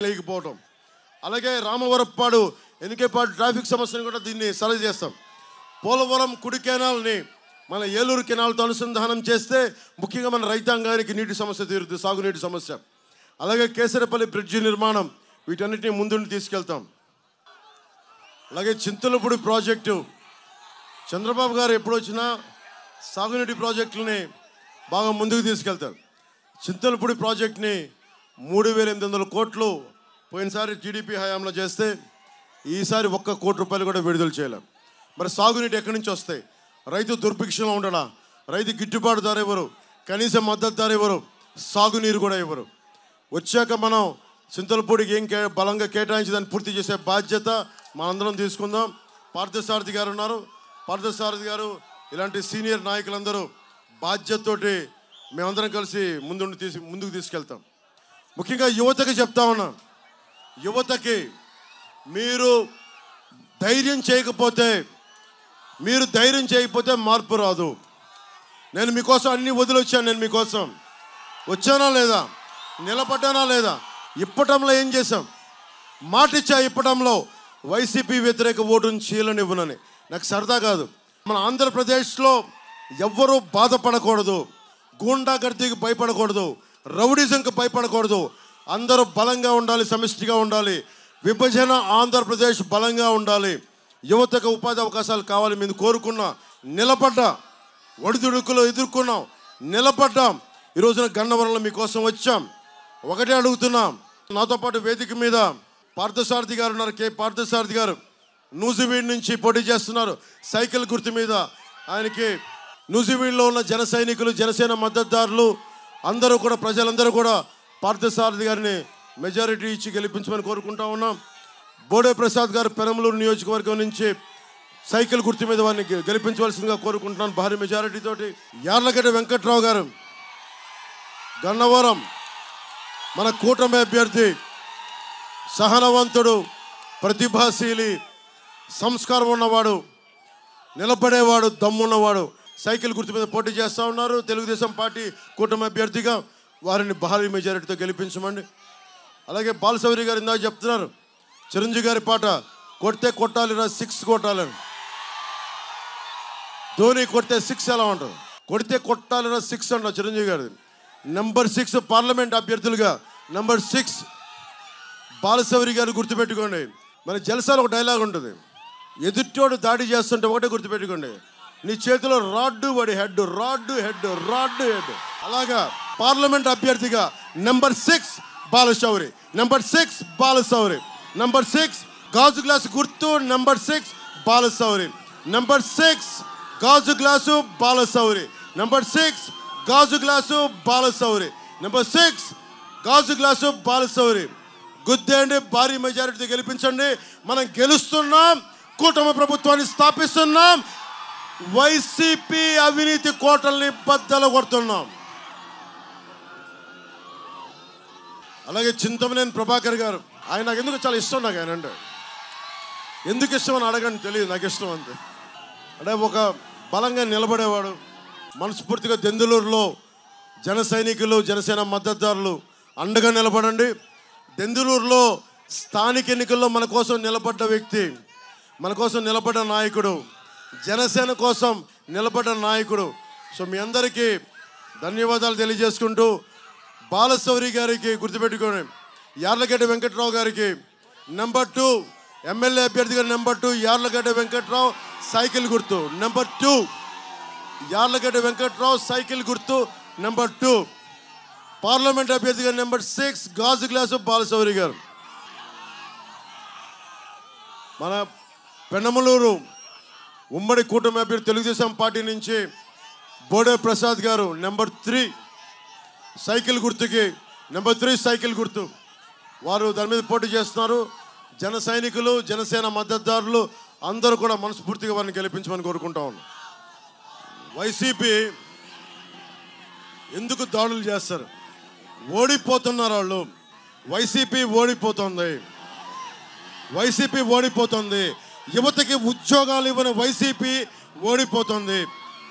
లేకపోవడం. అలాగే రామవరప్పాడు ఎన్నికేపాటు ట్రాఫిక్ సమస్యను కూడా దీన్ని సరి చేస్తాం. పోలవరం కుడి కెనాల్ని మన ఏలూరు కెనాల్తో అనుసంధానం చేస్తే ముఖ్యంగా మన రైతాంగానికి నీటి సమస్య తీరుతుంది, సాగునీటి సమస్య. అలాగే కేసరపల్లి బ్రిడ్జి నిర్మాణం, వీటన్నిటిని ముందుండి తీసుకెళ్తాం. అలాగే చింతలపూడి ప్రాజెక్టు, చంద్రబాబు గారు ఎప్పుడు వచ్చినా సాగునీటి ప్రాజెక్టులని బాగా ముందుకు తీసుకెళ్తారు. చింతలపూడి ప్రాజెక్ట్ని 3,800 కోట్లు పోయినసారి టీడీపీ హయాంలో చేస్తే ఈసారి 1 కోటి రూపాయలు కూడా విడుదల చేయలేం. మరి సాగునీటి ఎక్కడి నుంచి వస్తాయి? రైతు దుర్భిక్షంలో ఉండడా, రైతు గిట్టుబాటు ధర ఇవ్వరు, కనీస మద్దతు ధర ఇవ్వరు, సాగునీరు కూడా ఇవ్వరు. వచ్చాక మనం చింతలపూడికి ఏం బలంగా కేటాయించి దాన్ని పూర్తి చేసే బాధ్యత మనందరం తీసుకుందాం. పార్థసారథి గారు ఉన్నారు, పార్థసారథి గారు ఇలాంటి సీనియర్ నాయకులందరూ బాధ్యతతోటి మేమందరం కలిసి ముందుకు తీసుకెళ్తాం. ముఖ్యంగా యువతకి చెప్తా ఉన్నా, యువతకి మీరు ధైర్యం చేయకపోతే మార్పు రాదు. నేను మీకోసం అన్నీ వదిలొచ్చాను. నేను మీకోసం వచ్చానా లేదా, నిలబడ్డానా లేదా? ఇప్పటంలో ఏం చేశాం? మాటిచ్చా ఇప్పటంలో వైసీపీ వ్యతిరేక ఓటును చీలనివ్వనని. నాకు సరదా కాదు. మన ఆంధ్రప్రదేశ్లో ఎవ్వరూ బాధపడకూడదు, గూండాగర్దీకి భయపడకూడదు, రౌడిజంకి భయపడకూడదు. అందరూ బలంగా ఉండాలి, సమిష్టిగా ఉండాలి. విభజన ఆంధ్రప్రదేశ్ బలంగా ఉండాలి. యువతకు ఉపాధి అవకాశాలు కావాలి. మేము కోరుకున్నా, నిలబడ్డా, ఒడిదుడుకులు ఎదుర్కొన్నాం, నిలబడ్డాం. ఈరోజున గన్నవరంలో మీకోసం వచ్చాం. ఒకటే అడుగుతున్నాం. నాతో పాటు వేదిక మీద పార్థసారథి గారు ఉన్నారు. పార్థసారథి గారు నూజివీడ్ నుంచి పోటీ చేస్తున్నారు సైకిల్ గుర్తు మీద. ఆయనకి నూజివీడ్లో ఉన్న జన సైనికులు, జనసేన మద్దతుదారులు అందరూ కూడా, ప్రజలందరూ కూడా పార్థసారథి గారిని మెజారిటీ ఇచ్చి గెలిపించమని కోరుకుంటా ఉన్నాం. బోడే ప్రసాద్ గారు పెనమలూరు నియోజకవర్గం నుంచి సైకిల్ గుర్తు మీద వారిని గెలిపించవలసిందిగా కోరుకుంటున్నాను భారీ మెజారిటీతోటి. యార్లగడ్డ వెంకట్రావు గారు గన్నవరం, మన కూటమి అభ్యర్థి, సహనవంతుడు, ప్రతిభాశీలి, సంస్కారం ఉన్నవాడు, నిలబడేవాడు, దమ్మున్నవాడు, సైకిల్ గుర్తు మీద పోటీ చేస్తూ ఉన్నారు. తెలుగుదేశం పార్టీ కూటమి అభ్యర్థిగా వారిని భారీ మెజారిటీతో గెలిపించమండి. అలాగే బాలశౌరి గారు ఇందాక చెప్తున్నారు, చిరంజీవి గారి పాట కొడితే కొట్టాలిరా 6 కొట్టాలని. ధోని కొడితే 6 ఎలా ఉంటుంది? కొడితే కొట్టాలిరా 6 అంట చిరంజీవి గారి. నెంబర్ 6 పార్లమెంట్ అభ్యర్థులుగా నెంబర్ 6 బాలశౌరి గారు గుర్తుపెట్టుకోండి. మన జలసాలో ఒక డైలాగ్ ఉంటుంది, ఎదుటోడు దాడి చేస్తుంటే ఒకటే గుర్తుపెట్టుకోండి, నీ చేతిలో రాడ్డు వాడి head, rod head, rod head. అలాగా పార్లమెంట్ అభ్యర్థిగా number 6 Balashowry, number 6 Balashowry, number 6 గాజు గ్లాసు గుర్తు, నెంబర్ 6 బాలశౌరి, నెంబర్ 6 గాజు గ్లాసు బాలశౌరి, నెంబర్ 6 గాజు గ్లాసు బాలశౌరి, నెంబర్ 6 గాజు గ్లాసు బాలశౌరి. గుద్దేండి, భారీ మెజారిటీతో గెలిపించండి. మనం గెలుస్తున్నాం, కూటమి ప్రభుత్వాన్ని స్థాపిస్తున్నాం, వైసీపీ అవినీతి కోటల్ని బద్దలు కొడుతున్నాం. అలాగే చింతమనేని ప్రభాకర్ గారు, ఆయన నాకు ఎందుకు చాలా ఇష్టం. నాకు ఆయన అంటే ఎందుకు ఇష్టం అని అడగండి, తెలియదు, నాకు ఇష్టం అంతే. అంటే ఒక బలంగా నిలబడేవాడు. మనస్ఫూర్తిగా దెందులూరులో జన సైనికులు, జనసేన మద్దతుదారులు అండగా నిలబడండి. దెందులూరులో స్థానిక ఎన్నికల్లో మన కోసం నిలబడ్డ వ్యక్తి, మన కోసం నిలబడ్డ నాయకుడు, జనసేన కోసం నిలబడ్డ నాయకుడు. సో మీ అందరికీ ధన్యవాదాలు తెలియజేసుకుంటూ, బాలశౌరి గారికి గుర్తుపెట్టుకోండి, యార్లగడ్డ వెంకట్రావు గారికి నెంబర్ 2 ఎమ్మెల్యే అభ్యర్థిగా నెంబర్ 2 యార్లగడ్డ వెంకట్రావు సైకిల్ గుర్తు, నెంబర్ 2 యార్లగడ్డ వెంకట్రావు సైకిల్ గుర్తు, నెంబర్ 2 పార్లమెంట్ అభ్యర్థిగా నెంబర్ 6 గాజు గ్లాసు బాలశౌరి గారు. మన పెనమలూరు ఉమ్మడి కూటమి అభ్యర్థి తెలుగుదేశం పార్టీ నుంచి బోడే ప్రసాద్ గారు నెంబర్ 3 సైకిల్ గుర్తుకి, నెంబర్ 3 సైకిల్ గుర్తు, వారు దాని మీద పోటీ చేస్తున్నారు. జన సైనికులు, జనసేన మద్దతుదారులు అందరూ కూడా మనస్ఫూర్తిగా వారిని గెలిపించమని కోరుకుంటా ఉన్నాం. వైసీపీ ఎందుకు దాడులు చేస్తారు? ఓడిపోతున్నారు వాళ్ళు. వైసీపీ ఓడిపోతుంది. యువతకి ఉద్యోగాలు ఇవ్వని వైసీపీ ఓడిపోతుంది.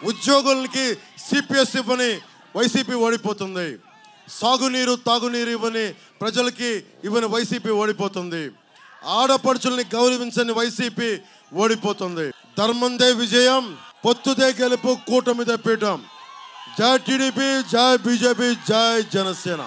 ఉద్యోగులకి సిపిఎస్ ఇవ్వని వైసీపీ ఓడిపోతుంది. సాగునీరు తాగునీరు ఇవ్వని ప్రజలకి ఇవ్వని వైసీపీ ఓడిపోతుంది. ఆడపడుచుల్ని గౌరవించని వైసీపీ ఓడిపోతుంది. ధర్మందే విజయం, పొత్తుదే గెలుపు, కూటమిదే పీఠం. జై టీడీపీ, జై బీజేపీ, జై జనసేన.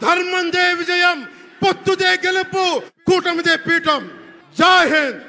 ధర్మందే విజయం, పొత్తుదే గెలుపు, కూటమిదే పీఠం. జై హింద్.